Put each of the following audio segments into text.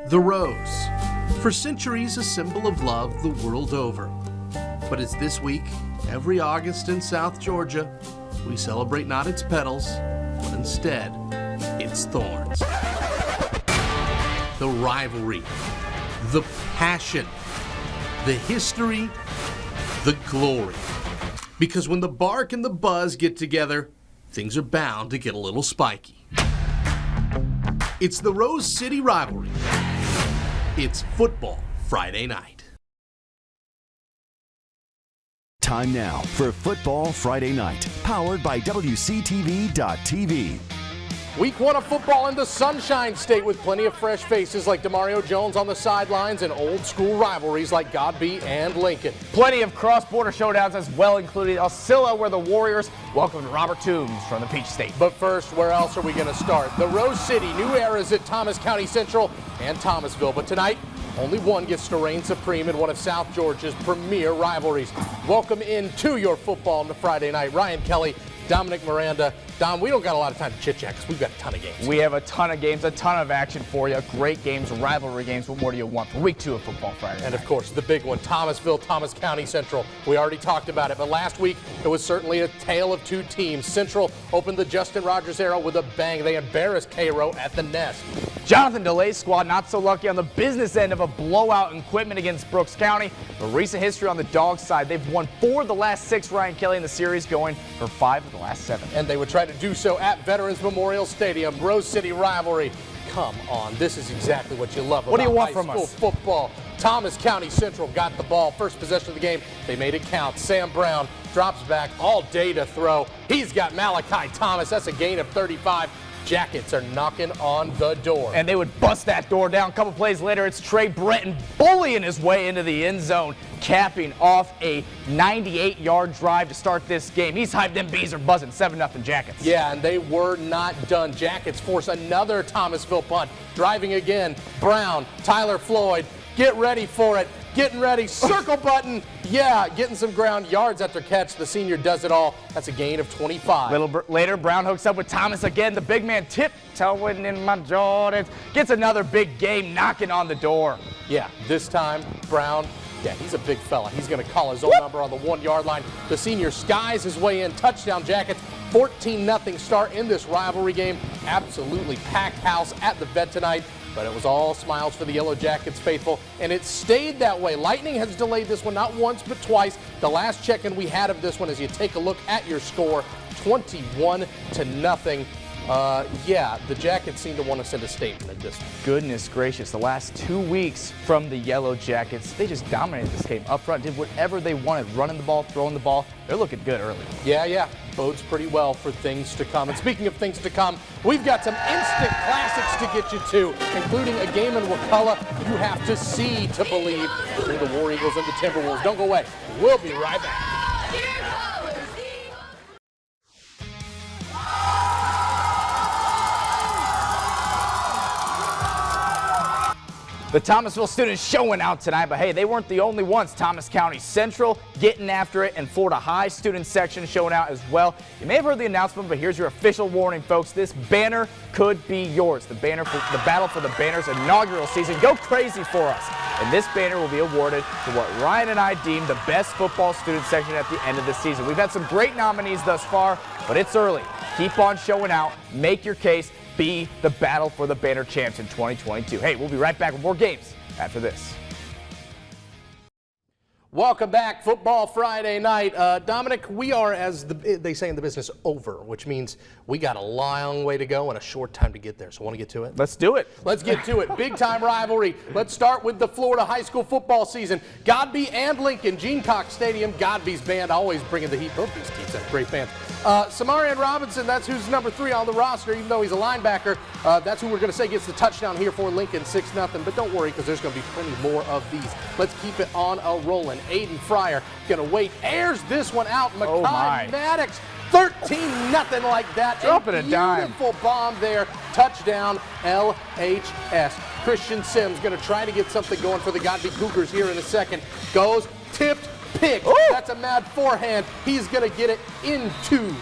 The rose, for centuries a symbol of love the world over. But it's this week, every August in South Georgia, we celebrate not its petals, but instead, its thorns. The rivalry, the passion, the history, the glory. Because when the bark and the buzz get together, things are bound to get a little spiky. It's the Rose City rivalry. It's Football Friday night. Time now for Football Friday night, powered by WCTV.tv. Week 1 of football in the Sunshine State with plenty of fresh faces like Demario Jones on the sidelines and old school rivalries like Godby and Lincoln. Plenty of cross-border showdowns as well, including Aucilla, where the Warriors welcomed Robert Toombs from the Peach State. But first, where else are we going to start? The Rose City, new eras at Thomas County Central and Thomasville. But tonight, only one gets to reign supreme in one of South Georgia's premier rivalries. Welcome into your football on the Friday night. Ryan Kelly, Dominic, Miranda. Dom, we don't got a lot of time to chit-chat because we've got a ton of games. We have a ton of games, a ton of action for you. Great games, rivalry games. What more do you want for week 2 of Football Friday night? And of course, the big one, Thomasville, Thomas County Central. We already talked about it, but last week it was certainly a tale of two teams. Central opened the Justin Rogers era with a bang. They embarrassed Cairo at the Nest. Jonathan DeLay's squad not so lucky on the business end of a blowout in Quitman against Brooks County. But recent history on the Dogs side, they've won 4 of the last 6, Ryan Kelly, in the series, going for 5 of the last 7. And they would try to do so at Veterans Memorial Stadium. Rose City rivalry. Come on, this is exactly what you love what about do you want high from school us? Football. Thomas County Central got the ball. First possession of the game, they made it count. Sam Brown drops back all day to throw. He's got Malachi Thomas. That's a gain of 35. Jackets are knocking on the door. And they would bust that door down. A couple plays later, it's Trey Breton bullying his way into the end zone, capping off a 98-yard drive to start this game. He's hyped. Them bees are buzzing. 7-0 Jackets. Yeah, and they were not done. Jackets force another Thomasville punt. Driving again, Brown, Tyler Floyd, get ready for it. Getting ready, circle button. Yeah, getting some ground yards after catch. The senior does it all. That's a gain of 25. A little later, Brown hooks up with Thomas again. The big man tiptoeing in my Jordans. Gets another big game knocking on the door. Yeah, this time, Brown, yeah, he's a big fella. He's going to call his own number on the 1-yard line. The senior skies his way in. Touchdown Jackets. 14-0 start in this rivalry game. Absolutely packed house at the Vet tonight. But it was all smiles for the Yellow Jackets faithful, and it stayed that way. Lightning has delayed this one not once but twice. The last check-in we had of this one, as you take a look at your score, 21-0. Yeah, the Jackets seem to want to send a statement at this one. Goodness gracious, the last 2 weeks from the Yellow Jackets, they just dominated this game up front, did whatever they wanted, running the ball, throwing the ball. They're looking good early. Yeah, bodes pretty well for things to come. And speaking of things to come, we've got some instant classics to get you to, including a game in Wakulla you have to see to believe, between the War Eagles and the Timberwolves. Don't go away. We'll be right back. The Thomasville students showing out tonight, but hey, they weren't the only ones. Thomas County Central getting after it, and Florida High student section showing out as well. You may have heard the announcement, but here's your official warning, folks. This banner could be yours. The battle for the banner's inaugural season. Go crazy for us. And this banner will be awarded to what Ryan and I deem the best football student section at the end of the season. We've had some great nominees thus far, but it's early. Keep on showing out. Make your case. Be the battle for the banner champs in 2022. Hey, we'll be right back with more games after this. Welcome back, Football Friday night. Dominic, we are, as they say in the business, over, which means we got a long way to go and a short time to get there. So want to get to it? Let's do it. Let's get to it. Big time rivalry. Let's start with the Florida high school football season. Godby and Lincoln, Gene Cox Stadium. Godby's band always bringing the heat. Both these teams have great bands. Samarian Robinson, that's who's number 3 on the roster, even though he's a linebacker. That's who we're going to say gets the touchdown here for Lincoln, 6-0. But don't worry, because there's going to be plenty more of these. Let's keep it on a rolling. Aiden Fryer going to wait, airs this one out. Makari Maddox, 13-0 like that. Dropping a dime. Beautiful bomb there. Touchdown, LHS. Christian Sims going to try to get something going for the Godby Cougars here in a second. Goes, tipped, picked. Ooh. That's a mad forehand. He's going to get it into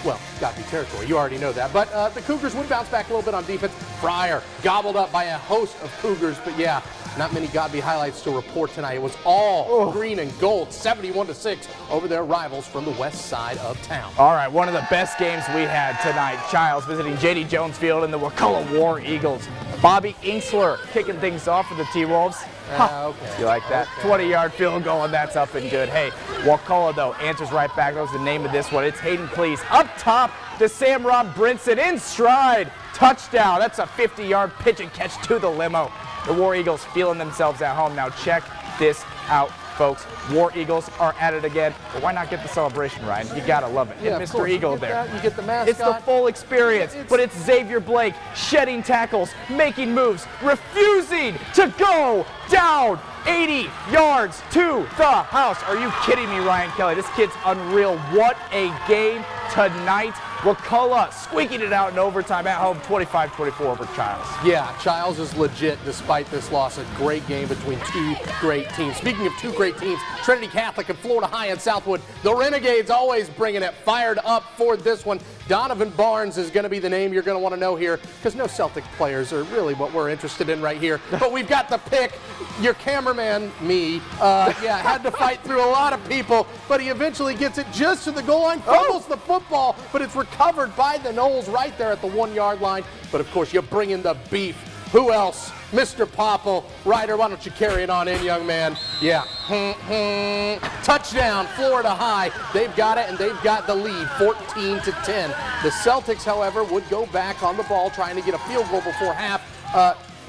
well, Godby territory. You already know that. But the Cougars would bounce back a little bit on defense. Fryer gobbled up by a host of Cougars, but yeah, not many Godby highlights to report tonight. It was all green and gold, 71-6 over their rivals from the west side of town. All right, one of the best games we had tonight. Chiles visiting J.D. Jones Field and the Wakulla War Eagles. Bobby Inksler kicking things off for the T-Wolves. Okay. You like that? Okay. 20-yard field goal, and that's up and good. Hey, Wakulla, though, answers right back. That was the name of this one. It's Hayden Cleese up top to Sam Rob Brinson in stride. Touchdown. That's a 50-yard pitch and catch to the limo. The War Eagles feeling themselves at home. Now check this out, folks. War Eagles are at it again. But why not get the celebration, Ryan? You gotta love it. Yeah, And Mr. Eagle there. You get the mascot. It's the full experience, but it's Xavier Blake shedding tackles, making moves, refusing to go down 80 yards to the house. Are you kidding me, Ryan Kelly? This kid's unreal. What a game tonight. Wakulla squeaking it out in overtime at home, 25-24 over Chiles. Yeah, Chiles is legit despite this loss. A great game between two great teams. Speaking of two great teams, Trinity Catholic and Florida High and Southwood. The Renegades always bringing it fired up for this one. Donovan Barnes is going to be the name you're going to want to know here because no Celtic players are really what we're interested in right here. But we've got the pick. Your cameraman, me, had to fight through a lot of people, but he eventually gets it just to the goal line, fumbles the football, but it's recovered by the Knowles right there at the 1 yard line. But of course, you bring in the beef. Who else? Mr. Popple. Ryder, why don't you carry it on in, young man? Yeah. Touchdown, Florida High. They've got it, and they've got the lead, 14-10. The Celtics, however, would go back on the ball, trying to get a field goal before half.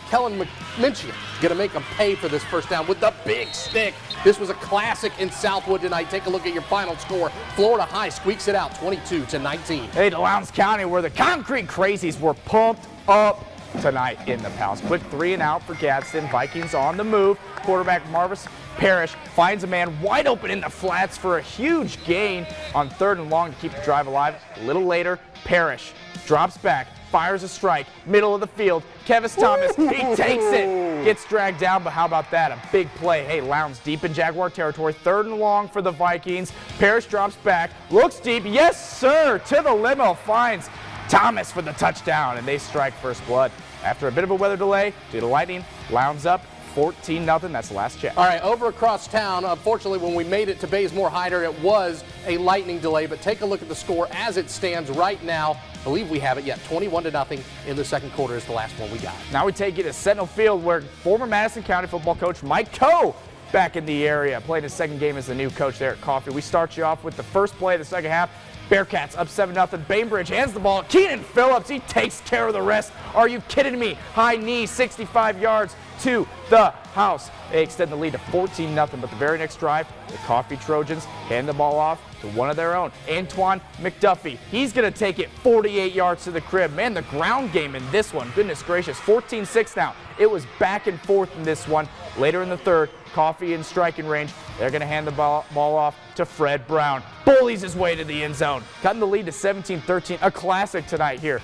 Kellen Minchin going to make them pay for this first down with the big stick. This was a classic in Southwood tonight. Take a look at your final score. Florida High squeaks it out, 22-19. Hey, to Lowndes County, where the Concrete Crazies were pumped up tonight in the Palace. Quick 3 and out for Gadsden. Vikings on the move. Quarterback Marvis Parrish finds a man wide open in the flats for a huge gain on 3rd and long to keep the drive alive. A little later, Parrish drops back, fires a strike, middle of the field. Kevis Thomas, he takes it, gets dragged down, but how about that? A big play. Hey, Lowndes deep in Jaguar territory, 3rd and long for the Vikings. Parrish drops back, looks deep, yes sir, to the limo, finds Thomas for the touchdown, and they strike first blood. After a bit of a weather delay due to lightning, Lowndes up 14-0. That's the last check. All right, over across town, unfortunately, when we made it to Bazemore Hyder, it was a lightning delay, but take a look at the score as it stands right now. I believe we have it yet. 21-0 in the second quarter is the last one we got. Now we take you to Sentinel Field, where former Madison County football coach Mike Coe back in the area, playing his second game as the new coach there at Coffee. We start you off with the first play of the second half. Bearcats up 7-0. Bainbridge hands the ball. Keenan Phillips, he takes care of the rest. Are you kidding me? High knee, 65 yards to the house. They extend the lead to 14-0, but the very next drive, the Coffee Trojans hand the ball off to one of their own, Antoine McDuffie. He's going to take it 48 yards to the crib. Man, the ground game in this one, goodness gracious, 14-6 now. It was back and forth in this one. Later in the third, Coffee in striking range. They're going to hand the ball off to Fred Brown. Bullies his way to the end zone, cutting the lead to 17-13. A classic tonight here,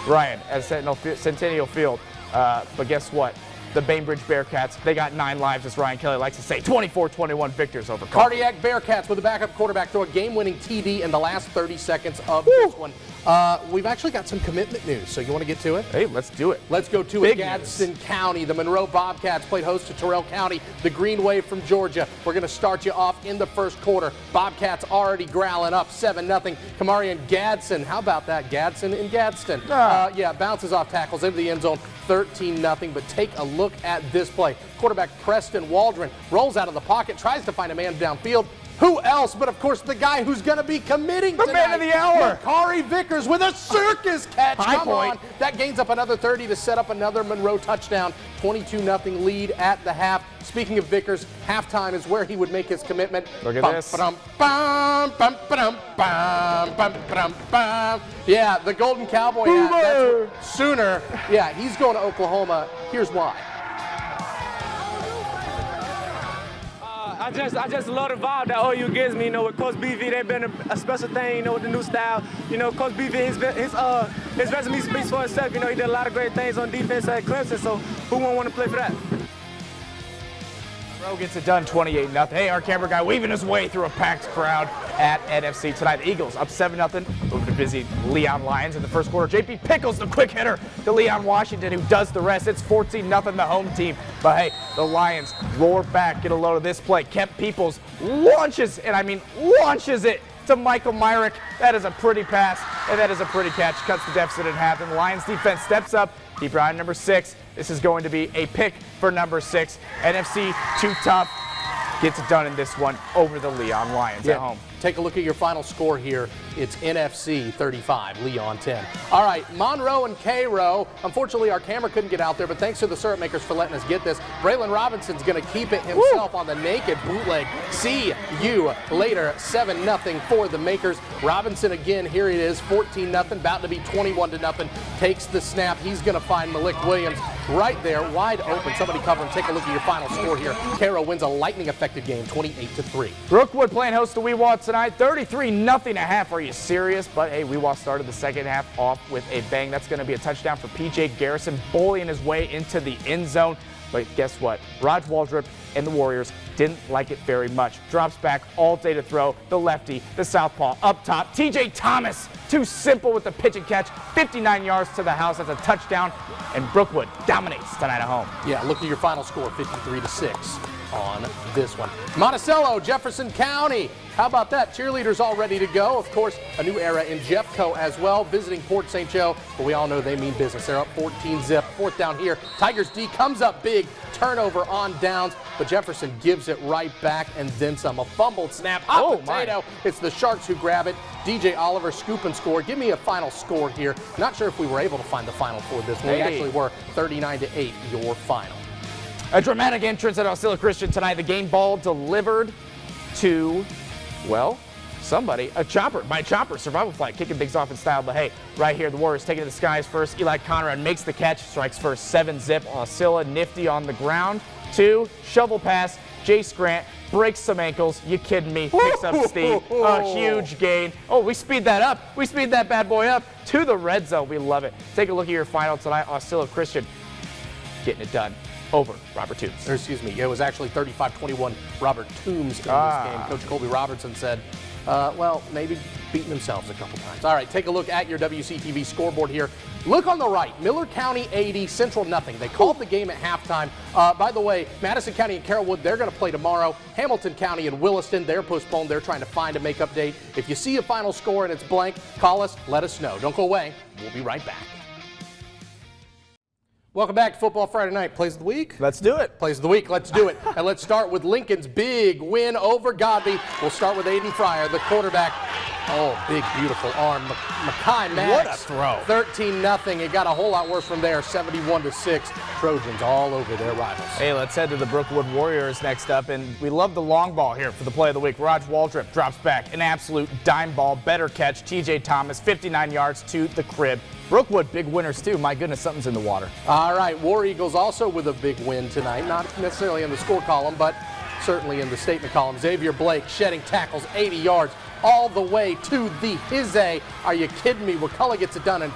Ryan, at Centennial Field. But guess what? The Bainbridge Bearcats, they got 9 lives, as Ryan Kelly likes to say. 24-21 victors over Coffee. Cardiac Bearcats with a backup quarterback throw a game-winning TD in the last 30 seconds of this one. We've actually got some commitment news, so you want to get to it? Hey, let's do it. Let's go to it. Gadsden County. The Monroe Bobcats played host to Terrell County, the Green Wave from Georgia. We're going to start you off in the first quarter. Bobcats already growling up 7-0. Kamari and Gadsden. How about that? Gadsden and Gadsden. Bounces off tackles into the end zone. 13-0, but take a look at this play. Quarterback Preston Waldron rolls out of the pocket, tries to find a man downfield. Who else but, of course, the guy who's going to be committing tonight. The man of the hour. Makari Vickers with a circus catch. High Come point. on. That gains up another 30 to set up another Monroe touchdown. 22-0 lead at the half. Speaking of Vickers, halftime is where he would make his commitment. Look at this. Yeah, the Golden Cowboy hat. That's what, Sooner. Yeah, he's going to Oklahoma. Here's why. I just love the vibe that OU gives me, with Coach BV. They've been a special thing, with the new style. Coach BV, his resume speaks for itself. He did a lot of great things on defense at Clemson, so who won't want to play for that? Monroe gets it done 28-0. Hey, our camera guy weaving his way through a packed crowd. at NFC tonight. The Eagles up 7-0 over the busy Leon Lions in the first quarter. JP Pickles, the quick hitter to Leon Washington, who does the rest. It's 14-0 the home team. But hey, the Lions roar back, get a load of this play. Kemp Peoples launches, and I mean launches it to Michael Myrick. That is a pretty pass, and that is a pretty catch. Cuts the deficit in half, and the Lions defense steps up. Keep your eye on number 6. This is going to be a pick for number 6. NFC too tough. Gets it done in this one over the Leon Lions at home. Take a look at your final score here. It's NFC 35, Leon 10. All right, Monroe and Cairo. Unfortunately, our camera couldn't get out there, but thanks to the syrup makers for letting us get this. Braylon Robinson's going to keep it himself on the naked bootleg. See you later. 7-0 for the makers. Robinson again, here it is, 14-0, about to be 21-0. Takes the snap. He's going to find Malik Williams right there, wide open. Somebody cover him. Take a look at your final score here. Cairo wins a lightning-affected game, 28-3. Brookwood playing host to Wewahitchka tonight, 33-0 a half. Are you serious? But hey, Wewahitchka started the second half off with a bang. That's going to be a touchdown for PJ Garrison, bullying his way into the end zone. But guess what? Raj Waldrop and the Warriors didn't like it very much. Drops back all day to throw. The lefty, the southpaw, up top. TJ Thomas, too simple with the pitch and catch. 59 yards to the house. That's a touchdown. And Brookwood dominates tonight at home. Yeah, look at your final score, 53-6 on this one. Monticello, Jefferson County. How about that? Cheerleaders all ready to go. Of course, a new era in Jeffco as well, visiting Port St. Joe, but we all know they mean business. They're up 14-zip. Fourth down here. Tigers D comes up big. Turnover on downs, but Jefferson gives it right back and then some. A fumbled snap. Hot potato. It's the Sharks who grab it. DJ Oliver scoop and score. Give me a final score here. Not sure if we were able to find the final for this one. We actually were 39-8, your final. A dramatic entrance at Aucilla Christian tonight. The game ball delivered to, well, somebody. A chopper. By chopper. Survival flight. Kicking things off in style. But hey, right here, the Warriors taking to the skies first. Eli Conrad makes the catch. Strikes first. 7-zip. Aucilla nifty on the ground. 2. Shovel pass. Jace Grant breaks some ankles. You kidding me? Picks up steam. A huge gain. Oh, we speed that up. We speed that bad boy up to the red zone. We love it. Take a look at your final tonight. Aucilla Christian getting it done over Robert Toombs. Or excuse me, it was actually 35-21 Robert Toombs in this game. Coach Colby Robertson said, well, maybe beating themselves a couple times. All right, take a look at your WCTV scoreboard here. Look on the right, Miller County 80, Central nothing. They called the game at halftime. By the way, Madison County and Carrollwood, they're going to play tomorrow. Hamilton County and Williston, they're postponed. They're trying to find a make-up date. If you see a final score and it's blank, call us, let us know. Don't go away. We'll be right back. Welcome back to Football Friday Night. Plays of the week? Let's do it. Plays of the week. Let's do it. And let's start with Lincoln's big win over Godby. We'll start with Aiden Fryer, the quarterback. Oh, big, beautiful arm. Makari Maddox. What a throw. 13-0. It got a whole lot worse from there. 71-6. Trojans all over their rivals. Hey, let's head to the Brookwood Warriors next up. And we love the long ball here for the play of the week. Raj Waldrop drops back. An absolute dime ball. Better catch. TJ Thomas, 59 yards to the crib. Brookwood, big winners too. My goodness, something's in the water. All right, War Eagles also with a big win tonight. Not necessarily in the score column, but certainly in the statement column. Xavier Blake shedding tackles, 80 yards, all the way to the GISA. Are you kidding me? Wakulla gets it done in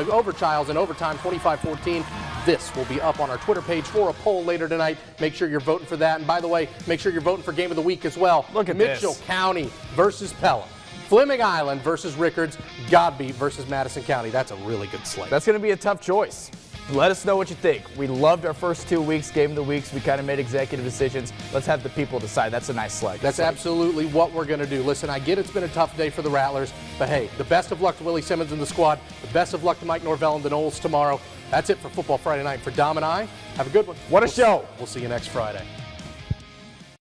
over Chiles in overtime, 25-14. This will be up on our Twitter page for a poll later tonight. Make sure you're voting for that. And by the way, make sure you're voting for Game of the Week as well. Look at Mitchell County versus Pelham. Fleming Island versus Rickards, Godby versus Madison County. That's a really good slate. That's going to be a tough choice. Let us know what you think. We loved our first 2 weeks, Game of the Weeks. We kind of made executive decisions. Let's have the people decide. That's a nice slate. That's absolutely what we're going to do. Listen, I get it's been a tough day for the Rattlers, but hey, the best of luck to Willie Simmons and the squad. The best of luck to Mike Norvell and the Knowles tomorrow. That's it for Football Friday Night. For Dom and I, have a good one. What a show. We'll see you next Friday.